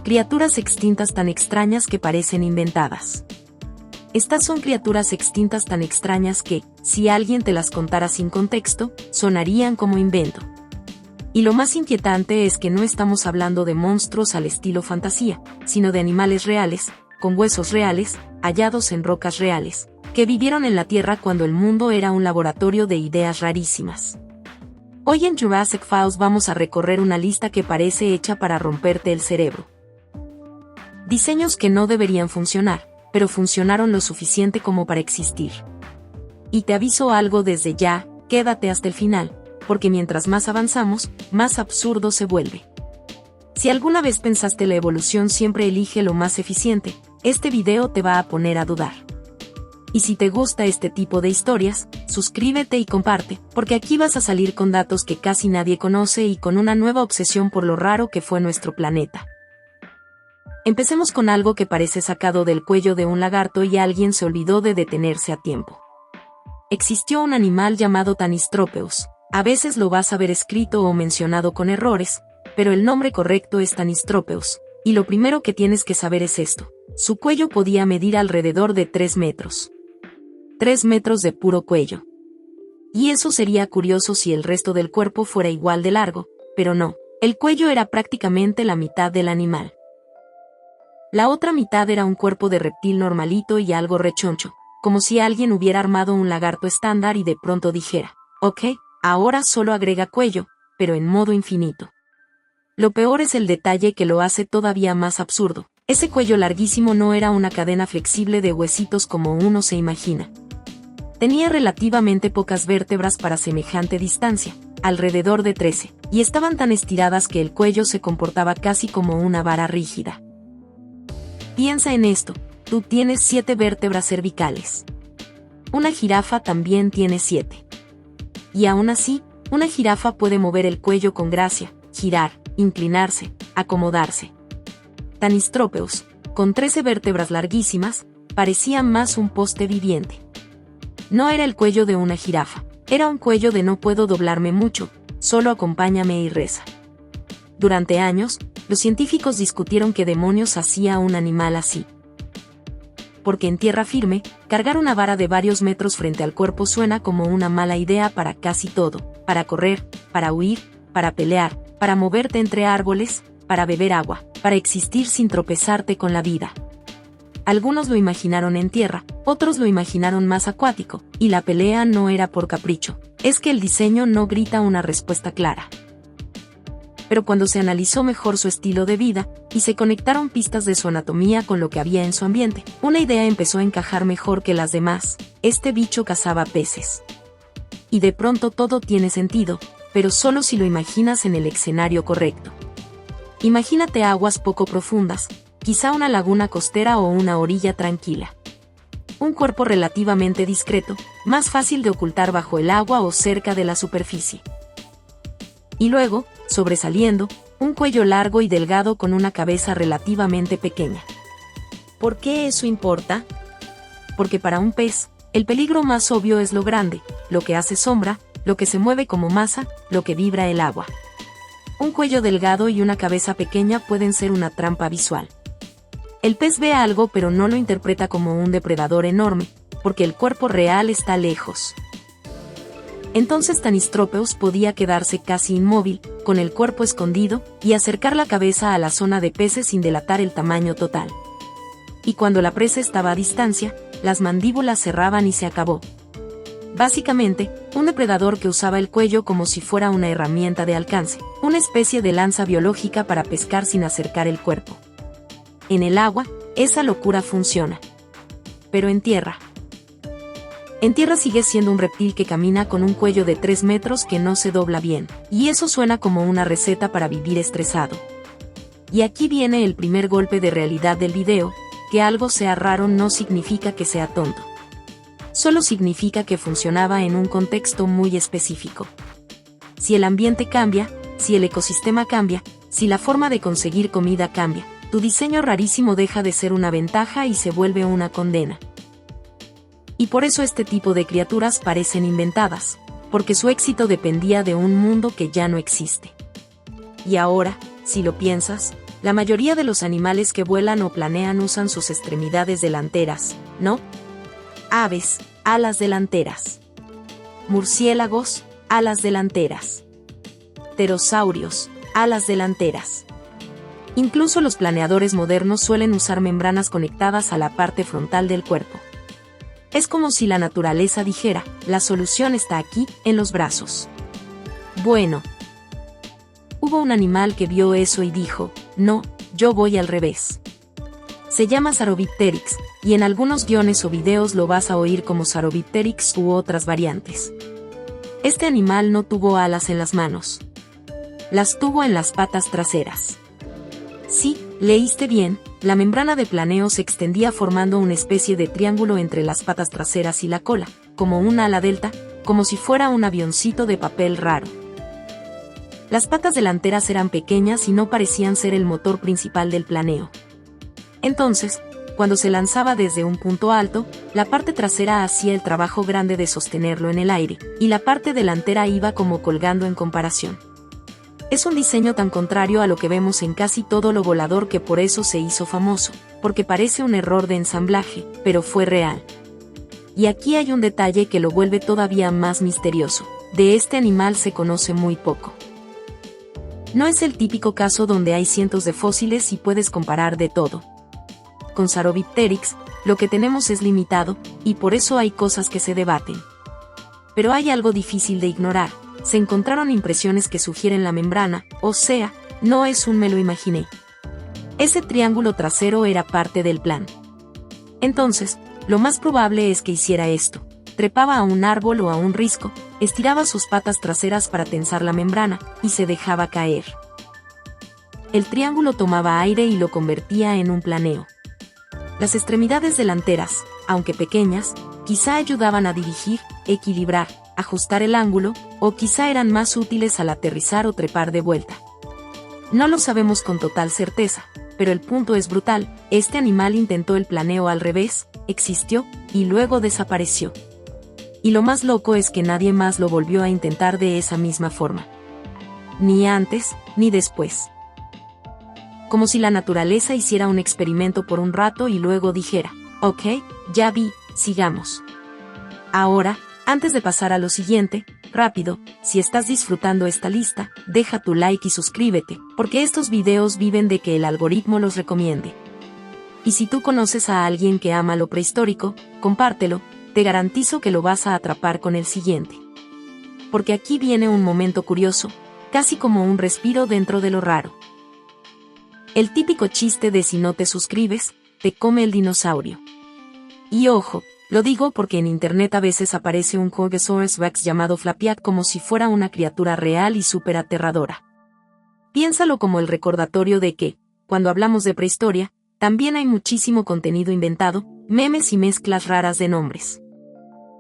Criaturas extintas tan extrañas que parecen inventadas. Estas son criaturas extintas tan extrañas que, si alguien te las contara sin contexto, sonarían como invento. Y lo más inquietante es que no estamos hablando de monstruos al estilo fantasía, sino de animales reales, con huesos reales, hallados en rocas reales, que vivieron en la Tierra cuando el mundo era un laboratorio de ideas rarísimas. Hoy en Jurassic Files vamos a recorrer una lista que parece hecha para romperte el cerebro. Diseños que no deberían funcionar, pero funcionaron lo suficiente como para existir. Y te aviso algo desde ya, quédate hasta el final, porque mientras más avanzamos, más absurdo se vuelve. Si alguna vez pensaste la evolución siempre elige lo más eficiente, este video te va a poner a dudar. Y si te gusta este tipo de historias, suscríbete y comparte, porque aquí vas a salir con datos que casi nadie conoce y con una nueva obsesión por lo raro que fue nuestro planeta. Empecemos con algo que parece sacado del cuello de un lagarto y alguien se olvidó de detenerse a tiempo. Existió un animal llamado Tanystropeus. A veces lo vas a ver escrito o mencionado con errores, pero el nombre correcto es Tanystropeus, y lo primero que tienes que saber es esto: su cuello podía medir alrededor de 3 metros. 3 metros de puro cuello. Y eso sería curioso si el resto del cuerpo fuera igual de largo, pero no, el cuello era prácticamente la mitad del animal. La otra mitad era un cuerpo de reptil normalito y algo rechoncho, como si alguien hubiera armado un lagarto estándar y de pronto dijera, ok, ahora solo agrega cuello, pero en modo infinito. Lo peor es el detalle que lo hace todavía más absurdo. Ese cuello larguísimo no era una cadena flexible de huesitos como uno se imagina. Tenía relativamente pocas vértebras para semejante distancia, alrededor de 13, y estaban tan estiradas que el cuello se comportaba casi como una vara rígida. Piensa en esto, tú tienes 7 vértebras cervicales. Una jirafa también tiene 7. Y aún así, una jirafa puede mover el cuello con gracia, girar, inclinarse, acomodarse. Tanystropeus, con 13 vértebras larguísimas, parecía más un poste viviente. No era el cuello de una jirafa, era un cuello de no puedo doblarme mucho, solo acompáñame y reza. Durante años, los científicos discutieron qué demonios hacía un animal así. Porque en tierra firme, cargar una vara de varios metros frente al cuerpo suena como una mala idea para casi todo, para correr, para huir, para pelear, para moverte entre árboles, para beber agua, para existir sin tropezarte con la vida. Algunos lo imaginaron en tierra, otros lo imaginaron más acuático, y la pelea no era por capricho, es que el diseño no grita una respuesta clara. Pero cuando se analizó mejor su estilo de vida, y se conectaron pistas de su anatomía con lo que había en su ambiente, una idea empezó a encajar mejor que las demás: este bicho cazaba peces. Y de pronto todo tiene sentido, pero solo si lo imaginas en el escenario correcto. Imagínate aguas poco profundas, quizá una laguna costera o una orilla tranquila. Un cuerpo relativamente discreto, más fácil de ocultar bajo el agua o cerca de la superficie. Y luego, sobresaliendo, un cuello largo y delgado con una cabeza relativamente pequeña. ¿Por qué eso importa? Porque para un pez, el peligro más obvio es lo grande, lo que hace sombra, lo que se mueve como masa, lo que vibra el agua. Un cuello delgado y una cabeza pequeña pueden ser una trampa visual. El pez ve algo pero no lo interpreta como un depredador enorme, porque el cuerpo real está lejos. Entonces Tanystropeus podía quedarse casi inmóvil, con el cuerpo escondido, y acercar la cabeza a la zona de peces sin delatar el tamaño total. Y cuando la presa estaba a distancia, las mandíbulas cerraban y se acabó. Básicamente, un depredador que usaba el cuello como si fuera una herramienta de alcance, una especie de lanza biológica para pescar sin acercar el cuerpo. En el agua, esa locura funciona. Pero en tierra sigue siendo un reptil que camina con un cuello de 3 metros que no se dobla bien, y eso suena como una receta para vivir estresado. Y aquí viene el primer golpe de realidad del video: que algo sea raro no significa que sea tonto. Solo significa que funcionaba en un contexto muy específico. Si el ambiente cambia, si el ecosistema cambia, si la forma de conseguir comida cambia, tu diseño rarísimo deja de ser una ventaja y se vuelve una condena. Y por eso este tipo de criaturas parecen inventadas, porque su éxito dependía de un mundo que ya no existe. Y ahora, si lo piensas, La mayoría de los animales que vuelan o planean usan sus extremidades delanteras, ¿no? Aves, alas delanteras. Murciélagos, alas delanteras. Pterosaurios, alas delanteras. Incluso los planeadores modernos suelen usar membranas conectadas a la parte frontal del cuerpo. Es como si la naturaleza dijera, la solución está aquí, en los brazos. Bueno. Hubo un animal que vio eso y dijo, no, yo voy al revés. Se llama Saurobipteryx, y en algunos guiones o videos lo vas a oír como Saurobipteryx u otras variantes. Este animal no tuvo alas en las manos. Las tuvo en las patas traseras. Sí, leíste bien, la membrana de planeo se extendía formando una especie de triángulo entre las patas traseras y la cola, como un ala delta, como si fuera un avioncito de papel raro. Las patas delanteras eran pequeñas y no parecían ser el motor principal del planeo. Entonces, cuando se lanzaba desde un punto alto, la parte trasera hacía el trabajo grande de sostenerlo en el aire, y la parte delantera iba como colgando en comparación. Es un diseño tan contrario a lo que vemos en casi todo lo volador que por eso se hizo famoso, porque parece un error de ensamblaje, pero fue real. Y aquí hay un detalle que lo vuelve todavía más misterioso. De este animal se conoce muy poco. No es el típico caso donde hay cientos de fósiles y puedes comparar de todo. Con Saurobipteryx, lo que tenemos es limitado, y por eso hay cosas que se debaten. Pero hay algo difícil de ignorar. Se encontraron impresiones que sugieren la membrana, o sea, no es un me lo imaginé. Ese triángulo trasero era parte del plan. Entonces, lo más probable es que hiciera esto. Trepaba a un árbol o a un risco, estiraba sus patas traseras para tensar la membrana, y se dejaba caer. El triángulo tomaba aire y lo convertía en un planeo. Las extremidades delanteras, aunque pequeñas, quizá ayudaban a dirigir, equilibrar, ajustar el ángulo, o quizá eran más útiles al aterrizar o trepar de vuelta. No lo sabemos con total certeza, pero el punto es brutal, este animal intentó el planeo al revés, existió, y luego desapareció. Y lo más loco es que nadie más lo volvió a intentar de esa misma forma. Ni antes, ni después. Como si la naturaleza hiciera un experimento por un rato y luego dijera, ok, ya vi, sigamos. Ahora, antes de pasar a lo siguiente, rápido, si estás disfrutando esta lista, deja tu like y suscríbete, porque estos videos viven de que el algoritmo los recomiende. Y si tú conoces a alguien que ama lo prehistórico, compártelo, te garantizo que lo vas a atrapar con el siguiente. Porque aquí viene un momento curioso, casi como un respiro dentro de lo raro. El típico chiste de si no te suscribes, te come el dinosaurio. Y ojo, lo digo porque en internet a veces aparece un Cogesaurus Rex llamado Flapiac como si fuera una criatura real y súper aterradora. Piénsalo como el recordatorio de que, cuando hablamos de prehistoria, también hay muchísimo contenido inventado, memes y mezclas raras de nombres.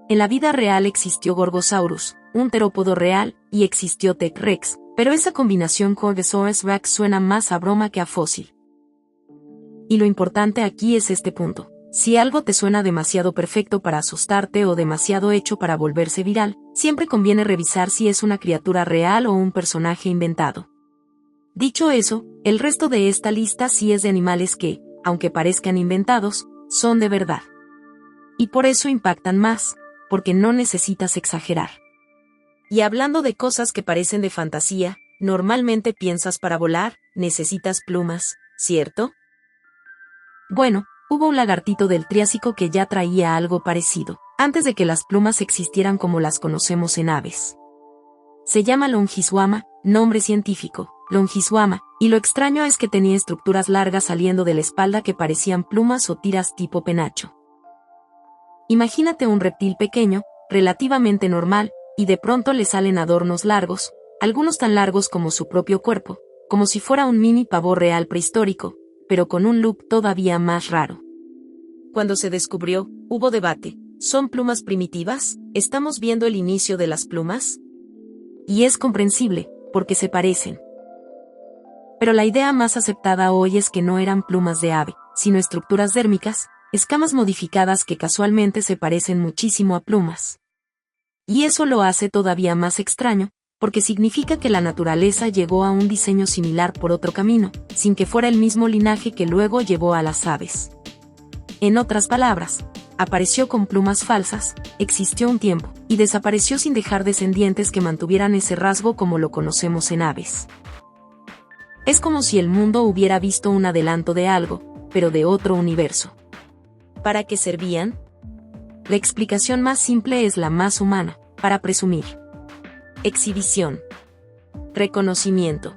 En la vida real existió Gorgosaurus, un terópodo real, y existió T-Rex, pero esa combinación Cogesaurus Rex suena más a broma que a fósil. Y lo importante aquí es este punto. Si algo te suena demasiado perfecto para asustarte o demasiado hecho para volverse viral, siempre conviene revisar si es una criatura real o un personaje inventado. Dicho eso, el resto de esta lista sí es de animales que, aunque parezcan inventados, son de verdad. Y por eso impactan más, porque no necesitas exagerar. Y hablando de cosas que parecen de fantasía, normalmente piensas para volar, necesitas plumas, ¿cierto? Bueno, hubo un lagartito del Triásico que ya traía algo parecido, antes de que las plumas existieran como las conocemos en aves. Se llama Longizuama, nombre científico, Longizuama, y lo extraño es que tenía estructuras largas saliendo de la espalda que parecían plumas o tiras tipo penacho. Imagínate un reptil pequeño, relativamente normal, y de pronto le salen adornos largos, algunos tan largos como su propio cuerpo, como si fuera un mini pavo real prehistórico, pero con un look todavía más raro. Cuando se descubrió, hubo debate. ¿Son plumas primitivas? ¿Estamos viendo el inicio de las plumas? Y es comprensible, porque se parecen. Pero la idea más aceptada hoy es que no eran plumas de ave, sino estructuras dérmicas, escamas modificadas que casualmente se parecen muchísimo a plumas. Y eso lo hace todavía más extraño, porque significa que la naturaleza llegó a un diseño similar por otro camino, sin que fuera el mismo linaje que luego llevó a las aves. En otras palabras, apareció con plumas falsas, existió un tiempo, y desapareció sin dejar descendientes que mantuvieran ese rasgo como lo conocemos en aves. Es como si el mundo hubiera visto un adelanto de algo, pero de otro universo. ¿Para qué servían? La explicación más simple es la más humana, para presumir. Exhibición. Reconocimiento.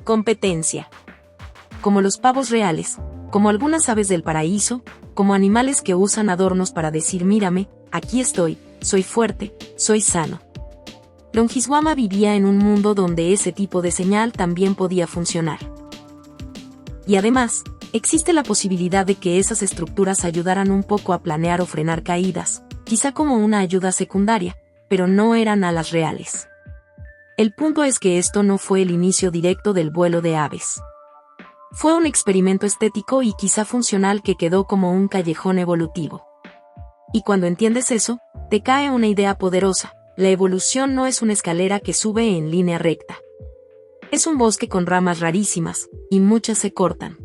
Competencia. Como los pavos reales, como algunas aves del paraíso, como animales que usan adornos para decir mírame, aquí estoy, soy fuerte, soy sano. Longiswama vivía en un mundo donde ese tipo de señal también podía funcionar. Y además, existe la posibilidad de que esas estructuras ayudaran un poco a planear o frenar caídas, quizá como una ayuda secundaria, pero no eran alas reales. El punto es que esto no fue el inicio directo del vuelo de aves. Fue un experimento estético y quizá funcional que quedó como un callejón evolutivo. Y cuando entiendes eso, te cae una idea poderosa: la evolución no es una escalera que sube en línea recta. Es un bosque con ramas rarísimas, y muchas se cortan.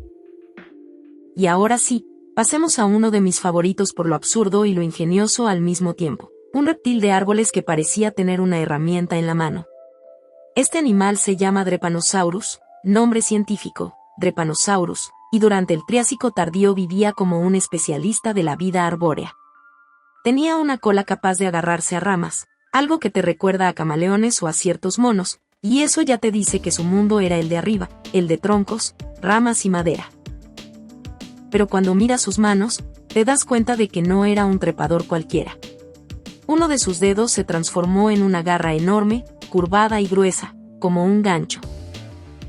Y ahora sí, pasemos a uno de mis favoritos por lo absurdo y lo ingenioso al mismo tiempo: un reptil de árboles que parecía tener una herramienta en la mano. Este animal se llama Drepanosaurus, nombre científico, Drepanosaurus, y durante el Triásico tardío vivía como un especialista de la vida arbórea. Tenía una cola capaz de agarrarse a ramas, algo que te recuerda a camaleones o a ciertos monos, y eso ya te dice que su mundo era el de arriba, el de troncos, ramas y madera. Pero cuando miras sus manos, te das cuenta de que no era un trepador cualquiera. Uno de sus dedos se transformó en una garra enorme, curvada y gruesa, como un gancho.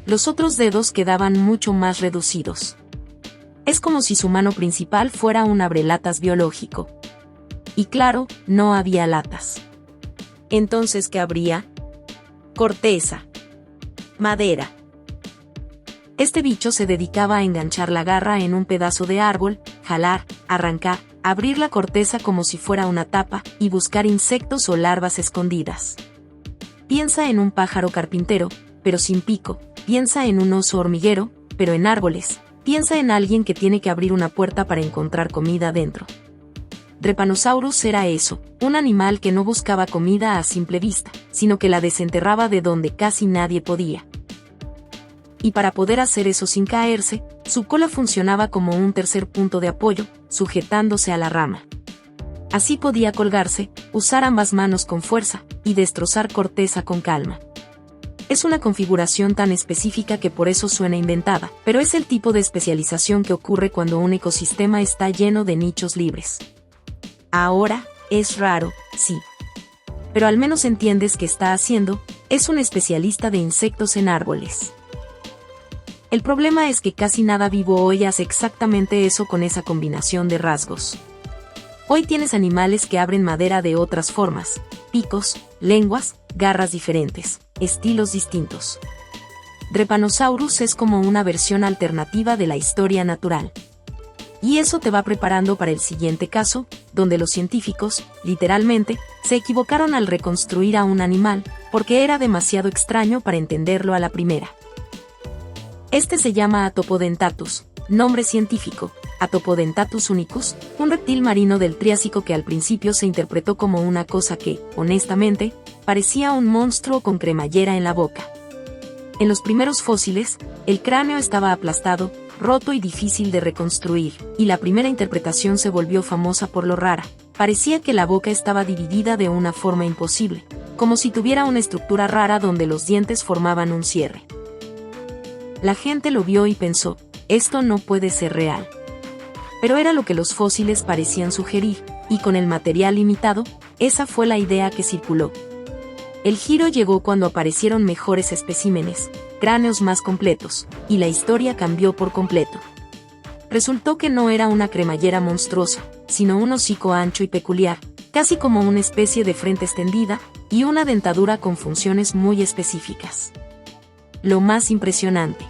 Los otros dedos quedaban mucho más reducidos. Es como si su mano principal fuera un abrelatas biológico. Y claro, no había latas. Entonces, ¿qué habría? Corteza. Madera. Este bicho se dedicaba a enganchar la garra en un pedazo de árbol, jalar, arrancar, abrir la corteza como si fuera una tapa, y buscar insectos o larvas escondidas. Piensa en un pájaro carpintero, pero sin pico. Piensa en un oso hormiguero, pero en árboles. Piensa en alguien que tiene que abrir una puerta para encontrar comida dentro. Drepanosaurus era eso, un animal que no buscaba comida a simple vista, sino que la desenterraba de donde casi nadie podía. Y para poder hacer eso sin caerse, su cola funcionaba como un tercer punto de apoyo, sujetándose a la rama. Así podía colgarse, usar ambas manos con fuerza, y destrozar corteza con calma. Es una configuración tan específica que por eso suena inventada, pero es el tipo de especialización que ocurre cuando un ecosistema está lleno de nichos libres. Ahora, es raro, sí. Pero al menos entiendes qué está haciendo: es un especialista de insectos en árboles. El problema es que casi nada vivo hoy hace exactamente eso con esa combinación de rasgos. Hoy tienes animales que abren madera de otras formas: picos, lenguas, garras diferentes, estilos distintos. Drepanosaurus es como una versión alternativa de la historia natural. Y eso te va preparando para el siguiente caso, donde los científicos, literalmente, se equivocaron al reconstruir a un animal, porque era demasiado extraño para entenderlo a la primera. Este se llama Atopodentatus, nombre científico, Atopodentatus unicus, un reptil marino del Triásico que al principio se interpretó como una cosa que, honestamente, parecía un monstruo con cremallera en la boca. En los primeros fósiles, el cráneo estaba aplastado, roto y difícil de reconstruir, y la primera interpretación se volvió famosa por lo rara. Parecía que la boca estaba dividida de una forma imposible, como si tuviera una estructura rara donde los dientes formaban un cierre. La gente lo vio y pensó: esto no puede ser real. Pero era lo que los fósiles parecían sugerir, y con el material limitado, esa fue la idea que circuló. El giro llegó cuando aparecieron mejores especímenes, cráneos más completos, y la historia cambió por completo. Resultó que no era una cremallera monstruosa, sino un hocico ancho y peculiar, casi como una especie de frente extendida, y una dentadura con funciones muy específicas. Lo más impresionante: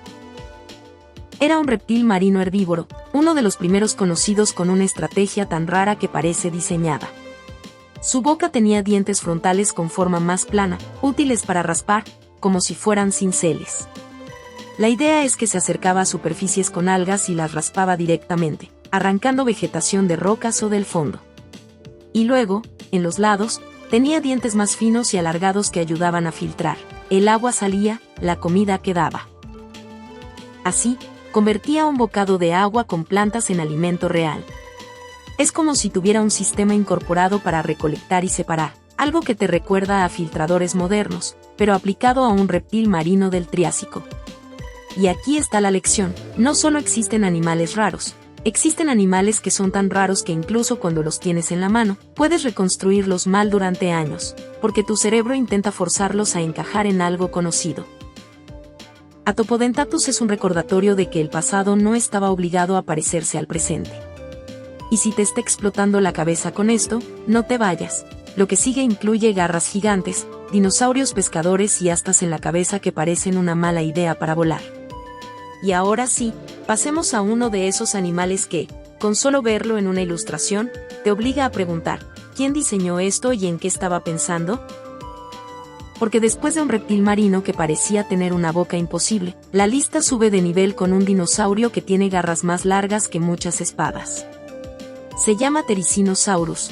era un reptil marino herbívoro, uno de los primeros conocidos con una estrategia tan rara que parece diseñada. Su boca tenía dientes frontales con forma más plana, útiles para raspar, como si fueran cinceles. La idea es que se acercaba a superficies con algas y las raspaba directamente, arrancando vegetación de rocas o del fondo. Y luego, en los lados, tenía dientes más finos y alargados que ayudaban a filtrar. El agua salía, la comida quedaba. Así, convertía un bocado de agua con plantas en alimento real. Es como si tuviera un sistema incorporado para recolectar y separar, algo que te recuerda a filtradores modernos, pero aplicado a un reptil marino del Triásico. Y aquí está la lección: no solo existen animales raros, existen animales que son tan raros que incluso cuando los tienes en la mano, puedes reconstruirlos mal durante años, porque tu cerebro intenta forzarlos a encajar en algo conocido. Atopodentatus es un recordatorio de que el pasado no estaba obligado a parecerse al presente. Y si te está explotando la cabeza con esto, no te vayas. Lo que sigue incluye garras gigantes, dinosaurios pescadores y astas en la cabeza que parecen una mala idea para volar. Y ahora sí, pasemos a uno de esos animales que, con solo verlo en una ilustración, te obliga a preguntar, ¿quién diseñó esto y en qué estaba pensando? Porque después de un reptil marino que parecía tener una boca imposible, la lista sube de nivel con un dinosaurio que tiene garras más largas que muchas espadas. Se llama Therizinosaurus,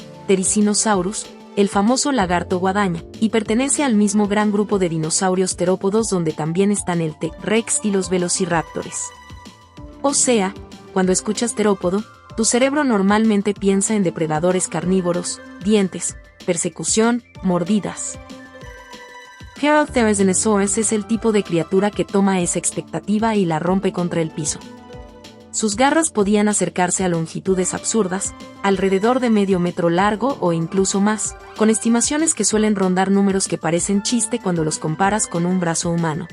el famoso lagarto guadaña, y pertenece al mismo gran grupo de dinosaurios terópodos donde también están el T-Rex y los velociraptores. O sea, cuando escuchas terópodo, tu cerebro normalmente piensa en depredadores carnívoros, dientes, persecución, mordidas. Therizinosaurus es el tipo de criatura que toma esa expectativa y la rompe contra el piso. Sus garras podían acercarse a longitudes absurdas, alrededor de medio metro largo o incluso más, con estimaciones que suelen rondar números que parecen chiste cuando los comparas con un brazo humano.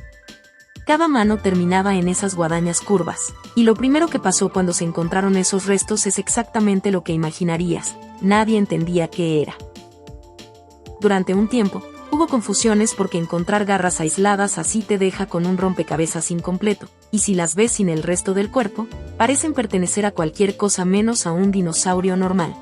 Cada mano terminaba en esas guadañas curvas, y lo primero que pasó cuando se encontraron esos restos es exactamente lo que imaginarías: nadie entendía qué era. Durante un tiempo, hubo confusiones porque encontrar garras aisladas así te deja con un rompecabezas incompleto, y si las ves sin el resto del cuerpo, parecen pertenecer a cualquier cosa menos a un dinosaurio normal.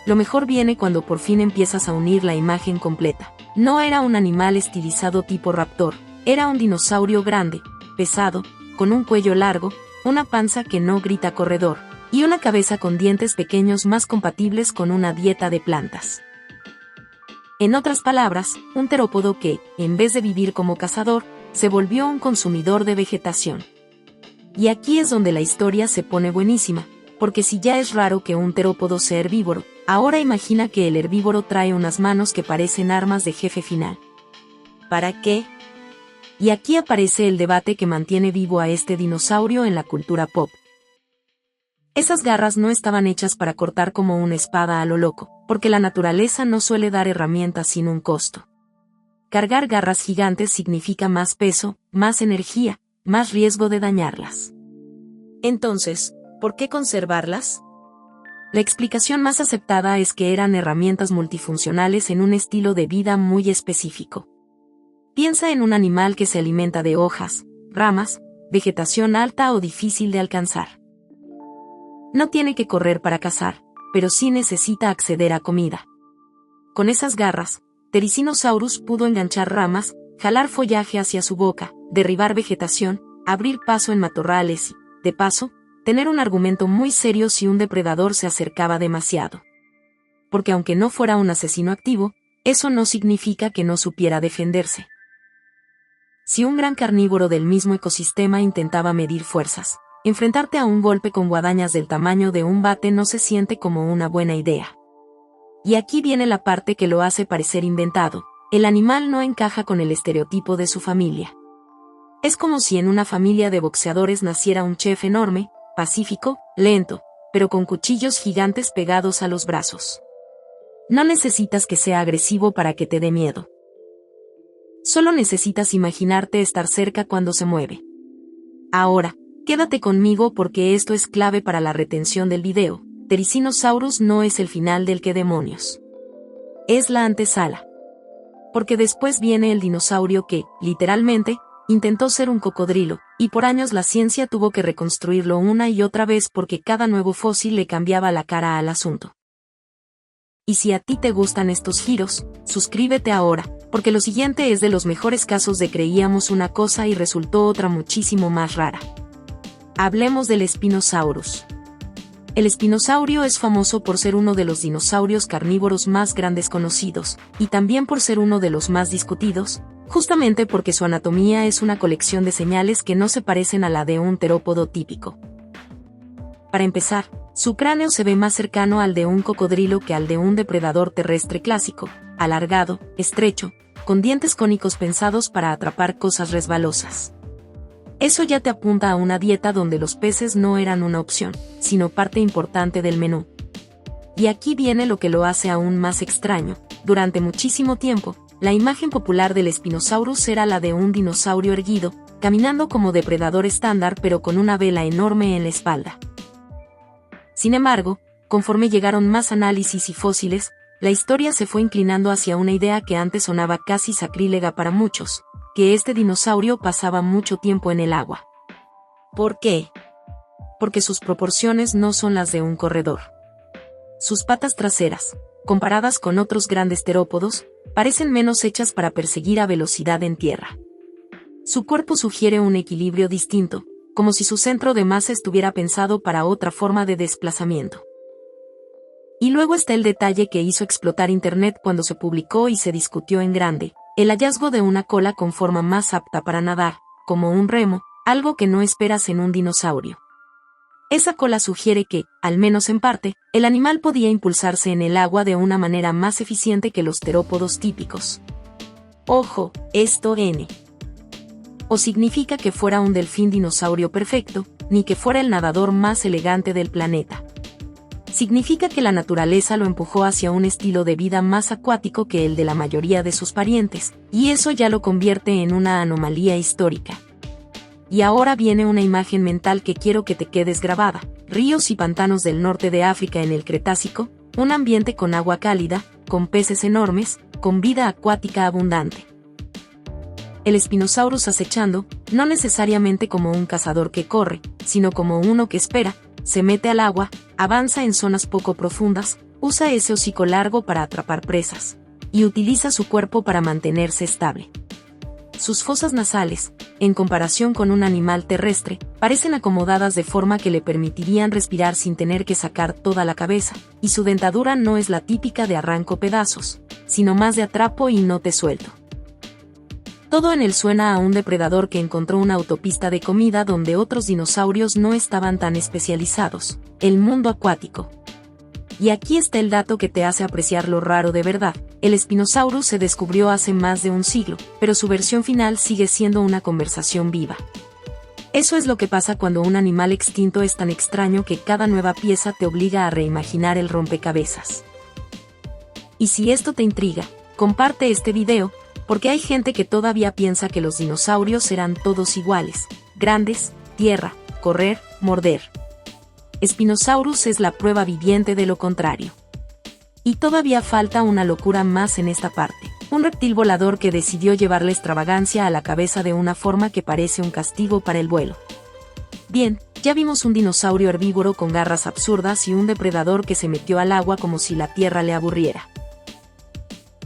Lo mejor viene cuando por fin empiezas a unir la imagen completa. No era un animal estilizado tipo raptor, era un dinosaurio grande, pesado, con un cuello largo, una panza que no grita corredor, y una cabeza con dientes pequeños más compatibles con una dieta de plantas. En otras palabras, un terópodo que, en vez de vivir como cazador, se volvió un consumidor de vegetación. Y aquí es donde la historia se pone buenísima, porque si ya es raro que un terópodo sea herbívoro, ahora imagina que el herbívoro trae unas manos que parecen armas de jefe final. ¿Para qué? Y aquí aparece el debate que mantiene vivo a este dinosaurio en la cultura pop. Esas garras no estaban hechas para cortar como una espada a lo loco, porque la naturaleza no suele dar herramientas sin un costo. Cargar garras gigantes significa más peso, más energía, más riesgo de dañarlas. Entonces, ¿por qué conservarlas? La explicación más aceptada es que eran herramientas multifuncionales en un estilo de vida muy específico. Piensa en un animal que se alimenta de hojas, ramas, vegetación alta o difícil de alcanzar. No tiene que correr para cazar, pero sí necesita acceder a comida. Con esas garras, Therizinosaurus pudo enganchar ramas, jalar follaje hacia su boca, derribar vegetación, abrir paso en matorrales y, de paso, tener un argumento muy serio si un depredador se acercaba demasiado. Porque aunque no fuera un asesino activo, eso no significa que no supiera defenderse. Si un gran carnívoro del mismo ecosistema intentaba medir fuerzas, enfrentarte a un golpe con guadañas del tamaño de un bate no se siente como una buena idea. Y aquí viene la parte que lo hace parecer inventado: el animal no encaja con el estereotipo de su familia. Es como si en una familia de boxeadores naciera un chef enorme, pacífico, lento, pero con cuchillos gigantes pegados a los brazos. No necesitas que sea agresivo para que te dé miedo. Solo necesitas imaginarte estar cerca cuando se mueve. Ahora, quédate conmigo porque esto es clave para la retención del video. Therizinosaurus no es el final del qué demonios. Es la antesala. Porque después viene el dinosaurio que, literalmente, intentó ser un cocodrilo, y por años la ciencia tuvo que reconstruirlo una y otra vez porque cada nuevo fósil le cambiaba la cara al asunto. Y si a ti te gustan estos giros, suscríbete ahora, porque lo siguiente es de los mejores casos de creíamos una cosa y resultó otra muchísimo más rara. Hablemos del Spinosaurus. El espinosaurio es famoso por ser uno de los dinosaurios carnívoros más grandes conocidos, y también por ser uno de los más discutidos, justamente porque su anatomía es una colección de señales que no se parecen a la de un terópodo típico. Para empezar, su cráneo se ve más cercano al de un cocodrilo que al de un depredador terrestre clásico, alargado, estrecho, con dientes cónicos pensados para atrapar cosas resbalosas. Eso ya te apunta a una dieta donde los peces no eran una opción, sino parte importante del menú. Y aquí viene lo que lo hace aún más extraño. Durante muchísimo tiempo, la imagen popular del Spinosaurus era la de un dinosaurio erguido, caminando como depredador estándar pero con una vela enorme en la espalda. Sin embargo, conforme llegaron más análisis y fósiles, la historia se fue inclinando hacia una idea que antes sonaba casi sacrílega para muchos, que este dinosaurio pasaba mucho tiempo en el agua. ¿Por qué? Porque sus proporciones no son las de un corredor. Sus patas traseras, comparadas con otros grandes terópodos, parecen menos hechas para perseguir a velocidad en tierra. Su cuerpo sugiere un equilibrio distinto, como si su centro de masa estuviera pensado para otra forma de desplazamiento. Y luego está el detalle que hizo explotar Internet cuando se publicó y se discutió en grande: el hallazgo de una cola con forma más apta para nadar, como un remo, algo que no esperas en un dinosaurio. Esa cola sugiere que, al menos en parte, el animal podía impulsarse en el agua de una manera más eficiente que los terópodos típicos. Ojo, esto N. O significa que fuera un delfín dinosaurio perfecto, ni que fuera el nadador más elegante del planeta. Significa que la naturaleza lo empujó hacia un estilo de vida más acuático que el de la mayoría de sus parientes, y eso ya lo convierte en una anomalía histórica. Y ahora viene una imagen mental que quiero que te quedes grabada: ríos y pantanos del norte de África en el Cretácico, un ambiente con agua cálida, con peces enormes, con vida acuática abundante. El Spinosaurus acechando, no necesariamente como un cazador que corre, sino como uno que espera, se mete al agua, avanza en zonas poco profundas, usa ese hocico largo para atrapar presas, y utiliza su cuerpo para mantenerse estable. Sus fosas nasales, en comparación con un animal terrestre, parecen acomodadas de forma que le permitirían respirar sin tener que sacar toda la cabeza, y su dentadura no es la típica de arranco pedazos, sino más de atrapo y no te suelto. Todo en él suena a un depredador que encontró una autopista de comida donde otros dinosaurios no estaban tan especializados: el mundo acuático. Y aquí está el dato que te hace apreciar lo raro de verdad: el Spinosaurus se descubrió hace más de un siglo, pero su versión final sigue siendo una conversación viva. Eso es lo que pasa cuando un animal extinto es tan extraño que cada nueva pieza te obliga a reimaginar el rompecabezas. Y si esto te intriga, comparte este video, porque hay gente que todavía piensa que los dinosaurios eran todos iguales: grandes, tierra, correr, morder. Spinosaurus es la prueba viviente de lo contrario. Y todavía falta una locura más en esta parte: un reptil volador que decidió llevar la extravagancia a la cabeza de una forma que parece un castigo para el vuelo. Bien, ya vimos un dinosaurio herbívoro con garras absurdas y un depredador que se metió al agua como si la tierra le aburriera.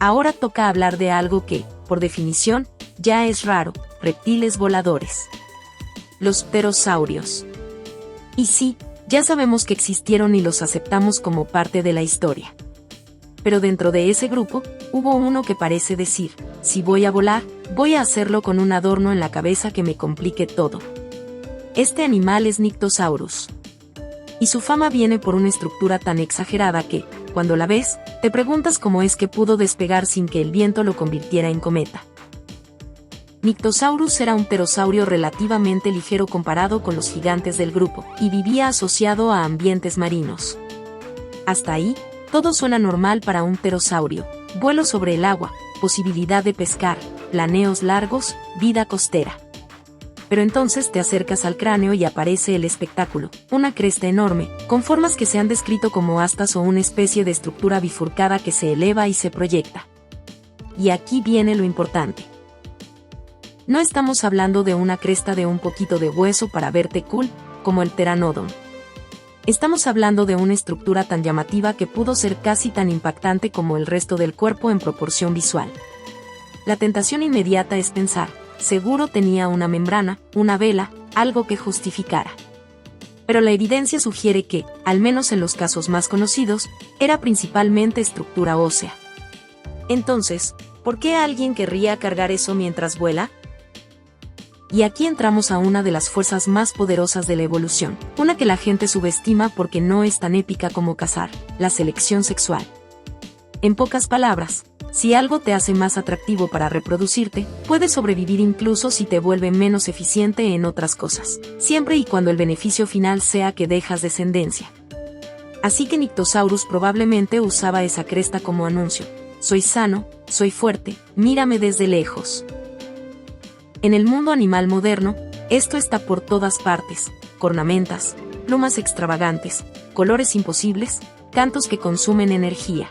Ahora toca hablar de algo que, por definición, ya es raro: reptiles voladores. Los pterosaurios. Y sí, ya sabemos que existieron y los aceptamos como parte de la historia. Pero dentro de ese grupo, hubo uno que parece decir: si voy a volar, voy a hacerlo con un adorno en la cabeza que me complique todo. Este animal es Nyctosaurus. Y su fama viene por una estructura tan exagerada que, cuando la ves, te preguntas cómo es que pudo despegar sin que el viento lo convirtiera en cometa. Nyctosaurus era un pterosaurio relativamente ligero comparado con los gigantes del grupo, y vivía asociado a ambientes marinos. Hasta ahí, todo suena normal para un pterosaurio: vuelo sobre el agua, posibilidad de pescar, planeos largos, vida costera. Pero entonces te acercas al cráneo y aparece el espectáculo: una cresta enorme, con formas que se han descrito como astas o una especie de estructura bifurcada que se eleva y se proyecta. Y aquí viene lo importante. No estamos hablando de una cresta de un poquito de hueso para verte cool, como el Pteranodon. Estamos hablando de una estructura tan llamativa que pudo ser casi tan impactante como el resto del cuerpo en proporción visual. La tentación inmediata es pensar, seguro tenía una membrana, una vela, algo que justificara. Pero la evidencia sugiere que, al menos en los casos más conocidos, era principalmente estructura ósea. Entonces, ¿por qué alguien querría cargar eso mientras vuela? Y aquí entramos a una de las fuerzas más poderosas de la evolución, una que la gente subestima porque no es tan épica como cazar, la selección sexual. En pocas palabras, si algo te hace más atractivo para reproducirte, puedes sobrevivir incluso si te vuelve menos eficiente en otras cosas, siempre y cuando el beneficio final sea que dejas descendencia. Así que Nyctosaurus probablemente usaba esa cresta como anuncio: soy sano, soy fuerte, mírame desde lejos. En el mundo animal moderno, esto está por todas partes: cornamentas, plumas extravagantes, colores imposibles, cantos que consumen energía.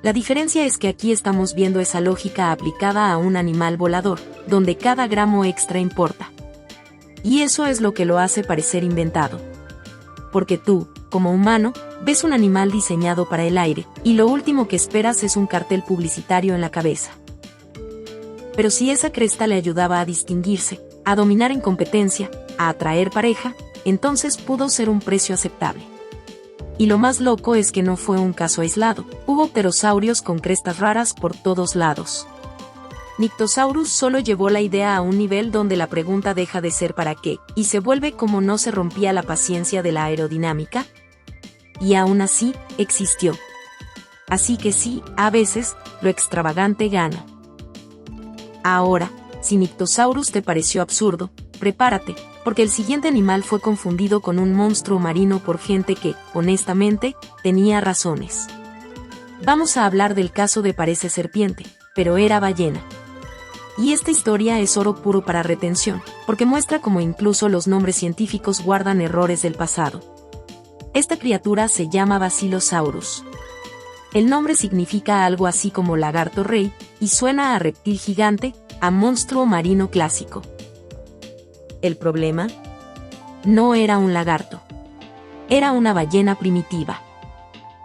La diferencia es que aquí estamos viendo esa lógica aplicada a un animal volador, donde cada gramo extra importa. Y eso es lo que lo hace parecer inventado. Porque tú, como humano, ves un animal diseñado para el aire, y lo último que esperas es un cartel publicitario en la cabeza. Pero si esa cresta le ayudaba a distinguirse, a dominar en competencia, a atraer pareja, entonces pudo ser un precio aceptable. Y lo más loco es que no fue un caso aislado, hubo pterosaurios con crestas raras por todos lados. Nyctosaurus solo llevó la idea a un nivel donde la pregunta deja de ser ¿para qué?, y se vuelve como no se rompía la paciencia de la aerodinámica. Y aún así, existió. Así que sí, a veces, lo extravagante gana. Ahora, si Nyctosaurus te pareció absurdo, prepárate, porque el siguiente animal fue confundido con un monstruo marino por gente que, honestamente, tenía razones. Vamos a hablar del caso de Parece serpiente, pero era ballena. Y esta historia es oro puro para retención, porque muestra cómo incluso los nombres científicos guardan errores del pasado. Esta criatura se llama Basilosaurus. El nombre significa algo así como lagarto rey, y suena a reptil gigante, a monstruo marino clásico. ¿El problema? No era un lagarto. Era una ballena primitiva.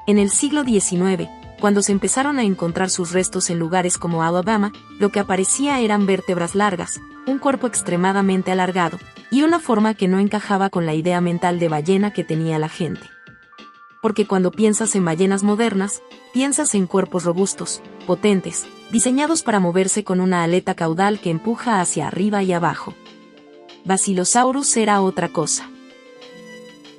En el siglo XIX, cuando se empezaron a encontrar sus restos en lugares como Alabama, lo que aparecía eran vértebras largas, un cuerpo extremadamente alargado, y una forma que no encajaba con la idea mental de ballena que tenía la gente. Porque cuando piensas en ballenas modernas, piensas en cuerpos robustos, potentes, diseñados para moverse con una aleta caudal que empuja hacia arriba y abajo. Basilosaurus era otra cosa.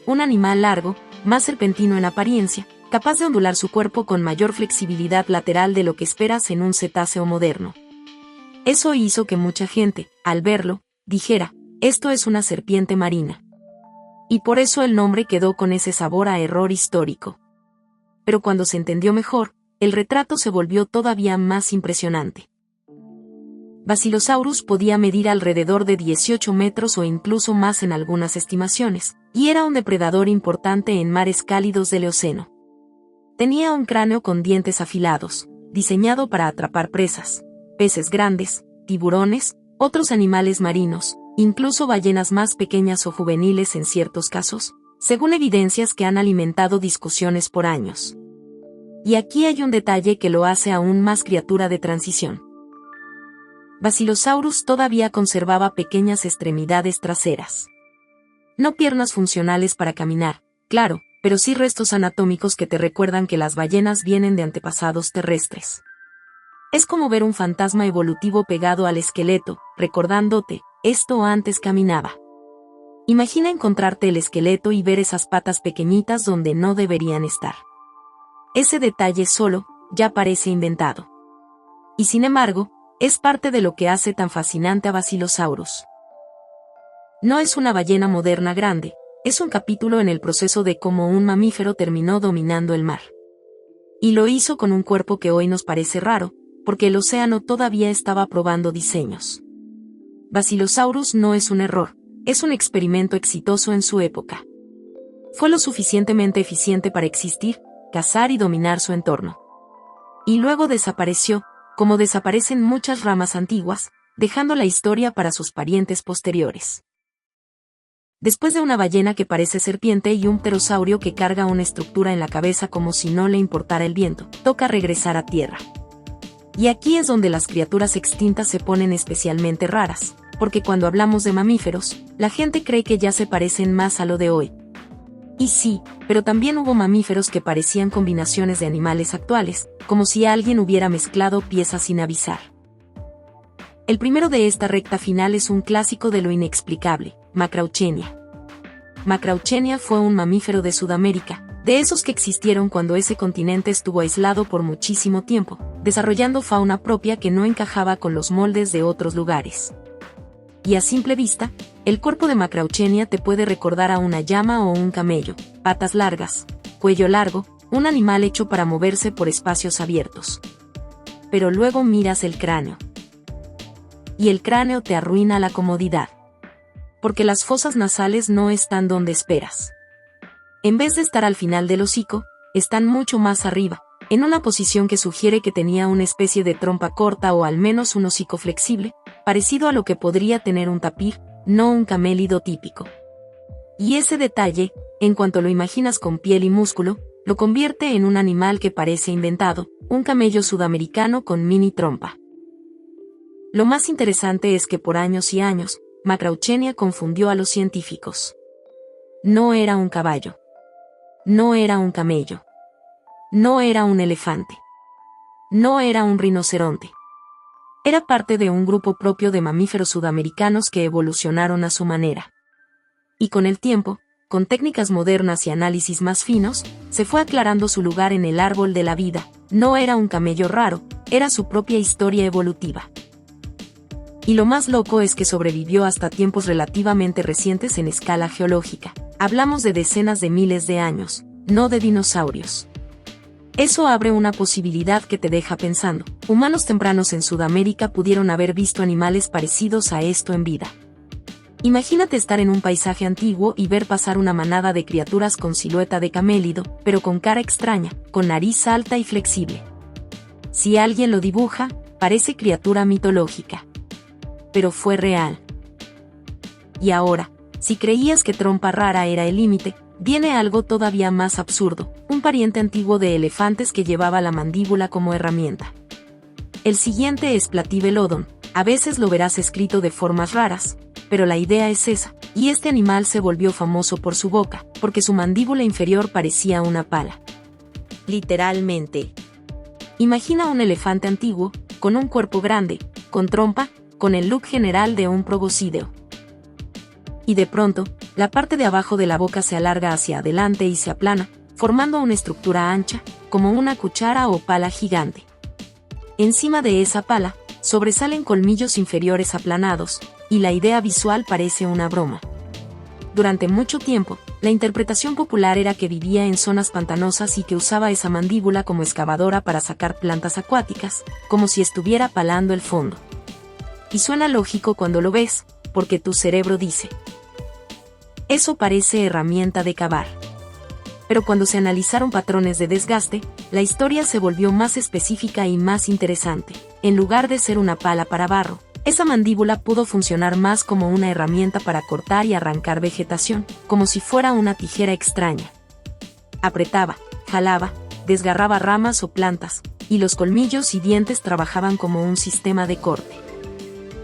Un animal largo, más serpentino en apariencia, capaz de ondular su cuerpo con mayor flexibilidad lateral de lo que esperas en un cetáceo moderno. Eso hizo que mucha gente, al verlo, dijera: esto es una serpiente marina. Y por eso el nombre quedó con ese sabor a error histórico. Pero cuando se entendió mejor, el retrato se volvió todavía más impresionante. Basilosaurus podía medir alrededor de 18 metros o incluso más en algunas estimaciones, y era un depredador importante en mares cálidos del Eoceno. Tenía un cráneo con dientes afilados, diseñado para atrapar presas, peces grandes, tiburones, otros animales marinos, incluso ballenas más pequeñas o juveniles en ciertos casos, según evidencias que han alimentado discusiones por años. Y aquí hay un detalle que lo hace aún más criatura de transición. Basilosaurus todavía conservaba pequeñas extremidades traseras. No piernas funcionales para caminar, claro, pero sí restos anatómicos que te recuerdan que las ballenas vienen de antepasados terrestres. Es como ver un fantasma evolutivo pegado al esqueleto, recordándote: esto antes caminaba. Imagina encontrarte el esqueleto y ver esas patas pequeñitas donde no deberían estar. Ese detalle solo, ya parece inventado. Y sin embargo, es parte de lo que hace tan fascinante a Basilosaurus. No es una ballena moderna grande, es un capítulo en el proceso de cómo un mamífero terminó dominando el mar. Y lo hizo con un cuerpo que hoy nos parece raro, porque el océano todavía estaba probando diseños. Basilosaurus no es un error, es un experimento exitoso en su época. Fue lo suficientemente eficiente para existir, cazar y dominar su entorno. Y luego desapareció, como desaparecen muchas ramas antiguas, dejando la historia para sus parientes posteriores. Después de una ballena que parece serpiente y un pterosaurio que carga una estructura en la cabeza como si no le importara el viento, toca regresar a tierra. Y aquí es donde las criaturas extintas se ponen especialmente raras, porque cuando hablamos de mamíferos, la gente cree que ya se parecen más a lo de hoy. Y sí, pero también hubo mamíferos que parecían combinaciones de animales actuales, como si alguien hubiera mezclado piezas sin avisar. El primero de esta recta final es un clásico de lo inexplicable, Macrauchenia. Macrauchenia fue un mamífero de Sudamérica, de esos que existieron cuando ese continente estuvo aislado por muchísimo tiempo, desarrollando fauna propia que no encajaba con los moldes de otros lugares. Y a simple vista, el cuerpo de Macrauchenia te puede recordar a una llama o un camello, patas largas, cuello largo, un animal hecho para moverse por espacios abiertos. Pero luego miras el cráneo. Y el cráneo te arruina la comodidad. Porque las fosas nasales no están donde esperas. En vez de estar al final del hocico, están mucho más arriba, en una posición que sugiere que tenía una especie de trompa corta o al menos un hocico flexible, parecido a lo que podría tener un tapir, no un camélido típico. Y ese detalle, en cuanto lo imaginas con piel y músculo, lo convierte en un animal que parece inventado, un camello sudamericano con mini trompa. Lo más interesante es que por años y años, Macrauchenia confundió a los científicos. No era un caballo. No era un camello. No era un elefante. No era un rinoceronte. Era parte de un grupo propio de mamíferos sudamericanos que evolucionaron a su manera. Y con el tiempo, con técnicas modernas y análisis más finos, se fue aclarando su lugar en el árbol de la vida. No era un camello raro, era su propia historia evolutiva. Y lo más loco es que sobrevivió hasta tiempos relativamente recientes en escala geológica. Hablamos de decenas de miles de años, no de dinosaurios. Eso abre una posibilidad que te deja pensando. Humanos tempranos en Sudamérica pudieron haber visto animales parecidos a esto en vida. Imagínate estar en un paisaje antiguo y ver pasar una manada de criaturas con silueta de camélido, pero con cara extraña, con nariz alta y flexible. Si alguien lo dibuja, parece criatura mitológica. Pero fue real. Y ahora, si creías que trompa rara era el límite, viene algo todavía más absurdo, un pariente antiguo de elefantes que llevaba la mandíbula como herramienta. El siguiente es Platyvelodon, a veces lo verás escrito de formas raras, pero la idea es esa, y este animal se volvió famoso por su boca, porque su mandíbula inferior parecía una pala. Literalmente. Imagina un elefante antiguo, con un cuerpo grande, con trompa, con el look general de un proboscideo. Y de pronto, la parte de abajo de la boca se alarga hacia adelante y se aplana, formando una estructura ancha, como una cuchara o pala gigante. Encima de esa pala, sobresalen colmillos inferiores aplanados, y la idea visual parece una broma. Durante mucho tiempo, la interpretación popular era que vivía en zonas pantanosas y que usaba esa mandíbula como excavadora para sacar plantas acuáticas, como si estuviera palando el fondo. Y suena lógico cuando lo ves, porque tu cerebro dice: eso parece herramienta de cavar. Pero cuando se analizaron patrones de desgaste, la historia se volvió más específica y más interesante. En lugar de ser una pala para barro, esa mandíbula pudo funcionar más como una herramienta para cortar y arrancar vegetación, como si fuera una tijera extraña. Apretaba, jalaba, desgarraba ramas o plantas, y los colmillos y dientes trabajaban como un sistema de corte.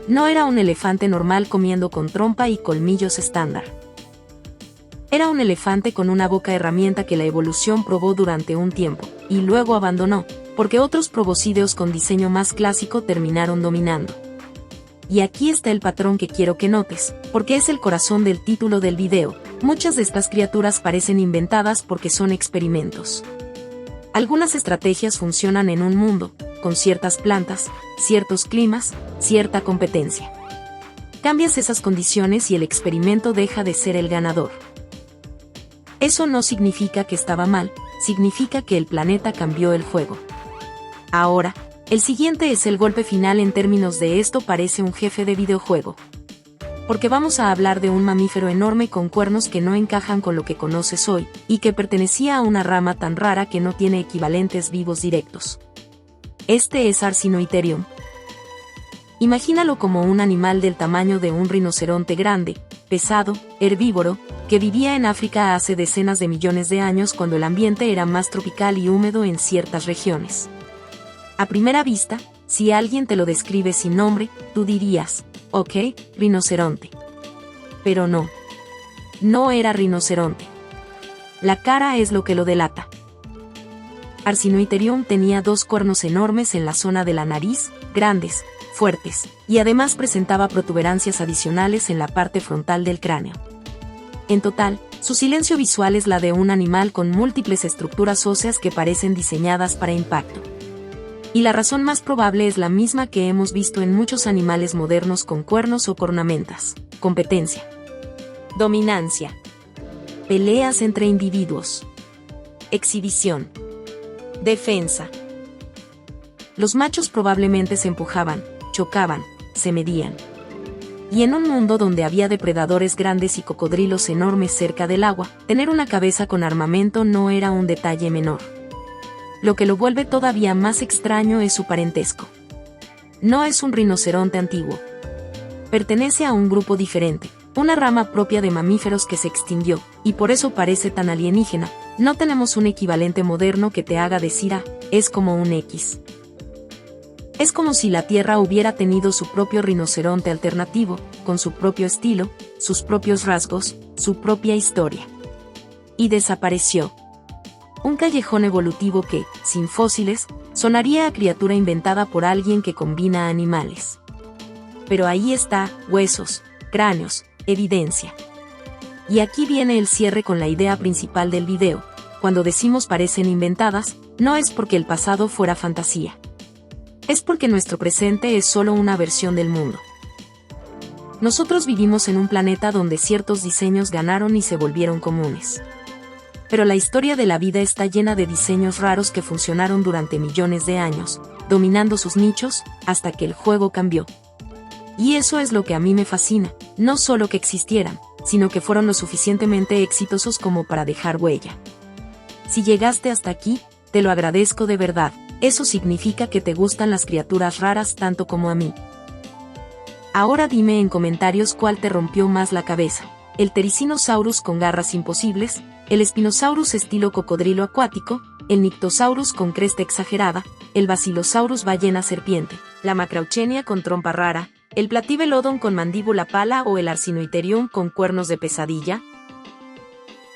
No era un elefante normal comiendo con trompa y colmillos estándar. Era un elefante con una boca herramienta que la evolución probó durante un tiempo, y luego abandonó, porque otros proboscideos con diseño más clásico terminaron dominando. Y aquí está el patrón que quiero que notes, porque es el corazón del título del video. Muchas de estas criaturas parecen inventadas porque son experimentos. Algunas estrategias funcionan en un mundo, con ciertas plantas, ciertos climas, cierta competencia. Cambias esas condiciones y el experimento deja de ser el ganador. Eso no significa que estaba mal, significa que el planeta cambió el juego. Ahora, el siguiente es el golpe final en términos de esto parece un jefe de videojuego. Porque vamos a hablar de un mamífero enorme con cuernos que no encajan con lo que conoces hoy, y que pertenecía a una rama tan rara que no tiene equivalentes vivos directos. Este es Arsinoitherium. Imagínalo como un animal del tamaño de un rinoceronte grande, pesado, herbívoro, que vivía en África hace decenas de millones de años cuando el ambiente era más tropical y húmedo en ciertas regiones. A primera vista, si alguien te lo describe sin nombre, tú dirías, ok, rinoceronte. Pero no. No era rinoceronte. La cara es lo que lo delata. Arsinoitherium tenía 2 cuernos enormes en la zona de la nariz, grandes, fuertes, y además presentaba protuberancias adicionales en la parte frontal del cráneo. En total, su silencio visual es la de un animal con múltiples estructuras óseas que parecen diseñadas para impacto. Y la razón más probable es la misma que hemos visto en muchos animales modernos con cuernos o cornamentas: competencia, dominancia, peleas entre individuos, exhibición, defensa. Los machos probablemente se empujaban, chocaban, se medían. Y en un mundo donde había depredadores grandes y cocodrilos enormes cerca del agua, tener una cabeza con armamento no era un detalle menor. Lo que lo vuelve todavía más extraño es su parentesco. No es un rinoceronte antiguo. Pertenece a un grupo diferente, una rama propia de mamíferos que se extinguió, y por eso parece tan alienígena. No tenemos un equivalente moderno que te haga decir es como un X. Es como si la Tierra hubiera tenido su propio rinoceronte alternativo, con su propio estilo, sus propios rasgos, su propia historia. Y desapareció. Un callejón evolutivo que, sin fósiles, sonaría a criatura inventada por alguien que combina animales. Pero ahí está, huesos, cráneos, evidencia. Y aquí viene el cierre con la idea principal del video. Cuando decimos parecen inventadas, no es porque el pasado fuera fantasía. Es porque nuestro presente es solo una versión del mundo. Nosotros vivimos en un planeta donde ciertos diseños ganaron y se volvieron comunes. Pero la historia de la vida está llena de diseños raros que funcionaron durante millones de años, dominando sus nichos, hasta que el juego cambió. Y eso es lo que a mí me fascina, no solo que existieran, sino que fueron lo suficientemente exitosos como para dejar huella. Si llegaste hasta aquí, te lo agradezco de verdad. Eso significa que te gustan las criaturas raras tanto como a mí. Ahora dime en comentarios cuál te rompió más la cabeza: el Therizinosaurus con garras imposibles, el Spinosaurus estilo cocodrilo acuático, el Nyctosaurus con cresta exagerada, el Basilosaurus ballena serpiente, la Macrauchenia con trompa rara, el Platyvelodon con mandíbula pala o el Arsinoitherium con cuernos de pesadilla.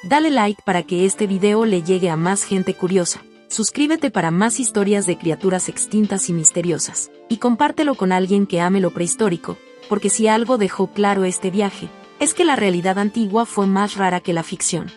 Dale like para que este video le llegue a más gente curiosa. Suscríbete para más historias de criaturas extintas y misteriosas, y compártelo con alguien que ame lo prehistórico, porque si algo dejó claro este viaje, es que la realidad antigua fue más rara que la ficción.